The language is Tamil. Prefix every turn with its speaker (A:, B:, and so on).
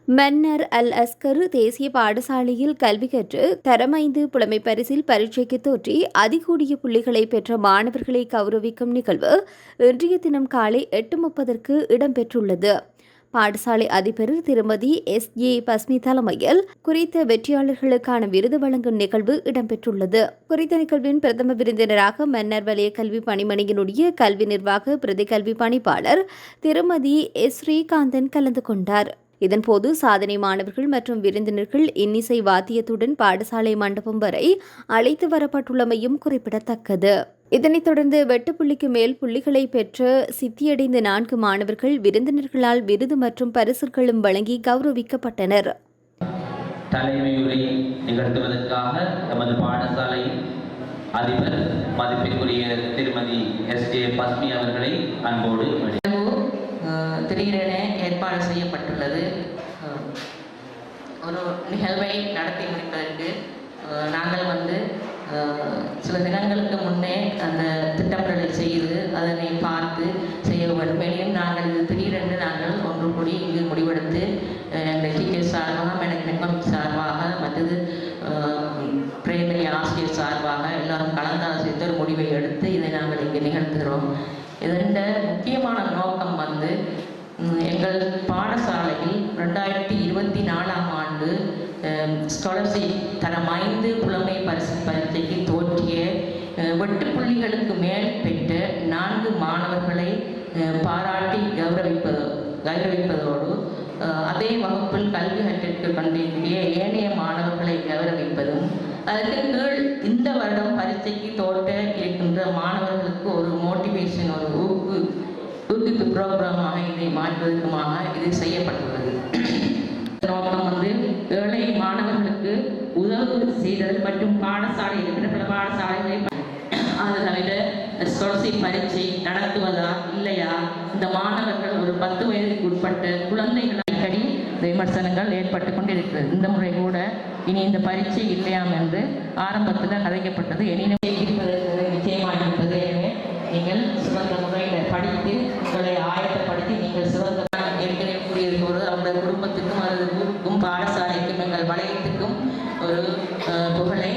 A: மன்னர் அல் அஸ்கர் தேசிய பாடசாலையில் கல்வி கற்று தரம் 5 புலமை பரிசில் பரீட்சைக்கு தோற்றி அதிகூடிய புள்ளிகளை பெற்ற மாணவர்களை கௌரவிக்கும் நிகழ்வு இன்றைய தினம் காலை 8:30 இடம்பெற்றுள்ளது. பாடசாலை அதிபர் திருமதி S.A. பஸ்மி தலைமையில் குறித்த வெற்றியாளர்களுக்கான விருது வழங்கும் நிகழ்வு இடம்பெற்றுள்ளது. குறித்த நிகழ்வின் பிரதம விருந்தினராக மன்னர் வலய கல்வி பணிமனையினுடைய கல்வி நிர்வாக பிரதி கல்வி பணிப்பாளர் திருமதி S. ஸ்ரீகாந்தன் கலந்து கொண்டார். இதன்போது சாதனை மாணவர்கள் மற்றும் விருந்தினர்கள் இன்னிசை வாத்தியத்துடன் பாடசாலை மண்டபம் வரை அழைத்து வரப்பட்டுள்ளமையும் குறிப்பிடத்தக்கது. இதனைத் தொடர்ந்து 8 புள்ளிக்கு மேல் புள்ளிகளை பெற்ற சித்தியடைந்த 4 மாணவர்கள் விருந்தினர்களால் விருது மற்றும் பரிசுகளும் வழங்கி கௌரவிக்கப்பட்டனர்.
B: தலைமையுரை நிகழ்த்துவதற்காக எமது பாடசாலை அதிபர் மதிப்பிற்குரிய திருமதி S.A. பஸ்மி அவர்களை அன்போடு
C: திடீரென ஏற்பாடு செய்யப்பட்டுள்ளது. ஒரு நிகழ்வை நடத்தி முடிப்பதற்கு நாங்கள் சில தினங்களுக்கு முன்னே அந்த திட்டமிடலை செய்து அதனை பார்த்து செய்ய வேண்டும். மேலும் நாங்கள் திடீரென்று ஒன்று கூடி இங்கு முடிவெடுத்து எங்கள் டீச்சர் சார்பாக மேனேஜ்மெண்ட் சார்பாக மற்றது பிரைமரி ஆசிரியர் சார்பாக எல்லாரும் கலந்தாலோசித்து ஒரு முடிவை எடுத்து இதை நாங்கள் இங்கு நிகழ்த்துகிறோம். இதன் முக்கியமான நோக்கம் எங்கள் பாடசாலையில் 2024ஆம் ஆண்டு ஸ்காலர்ஷிப் தரம் 5 புலமை பரீட்சைக்கு தோற்றிய 8 புள்ளிகளுக்கு மேல் பெற்ற 4 மாணவர்களை பாராட்டி கௌரவிப்பதோடு அதே வகுப்பில் கல்வி கற்றிற்கு கொண்டிருக்கிற ஏனைய மாணவர்களை கௌரவிப்பதும் அதற்கு கீழ் இந்த வருடம் பரீட்சைக்கு தோற்ற இருக்கின்ற மாணவர்களுக்கு ஒரு மோட்டிவேஷன் ஒரு ஊக்குவிப்பு புரோகிராமாக இதை மாற்றுவதற்குமாக இது செய்யப்பட்டுள்ளது. நோக்கம் ஏழை மாணவர்களுக்கு உதவு செய்தல் மற்றும் பாடசாலை இருக்கிற பல பாடசாலைகளை அது தவிர ஸ்காலர்ஷிப் பரீட்சை நடத்துவதா இல்லையா, இந்த மாணவர்கள் ஒரு 10 வயதுக்கு உட்பட்ட குழந்தைகள் அடிக்கடி விமர்சனங்கள் ஏற்பட்டு கொண்டிருக்கிறது. இந்த முறை கூட இனி இந்த பரீட்சை இல்லையாம் என்று ஆரம்பத்தில் கதைக்கப்பட்டது. எனினும் நிச்சயமாக இருப்பது. எனவே நீங்கள் சிறந்த முறையில் படித்து உங்களை ஆயத்தப்படுத்தி நீங்கள் சிறந்த ஏற்கனவே கூறியிருப்பது அவருடைய குடும்பத்துக்கும் அல்லது ஊருக்கும் பாடசாலைக்கும் எங்கள் வளையத்துக்கும் ஒரு புகழை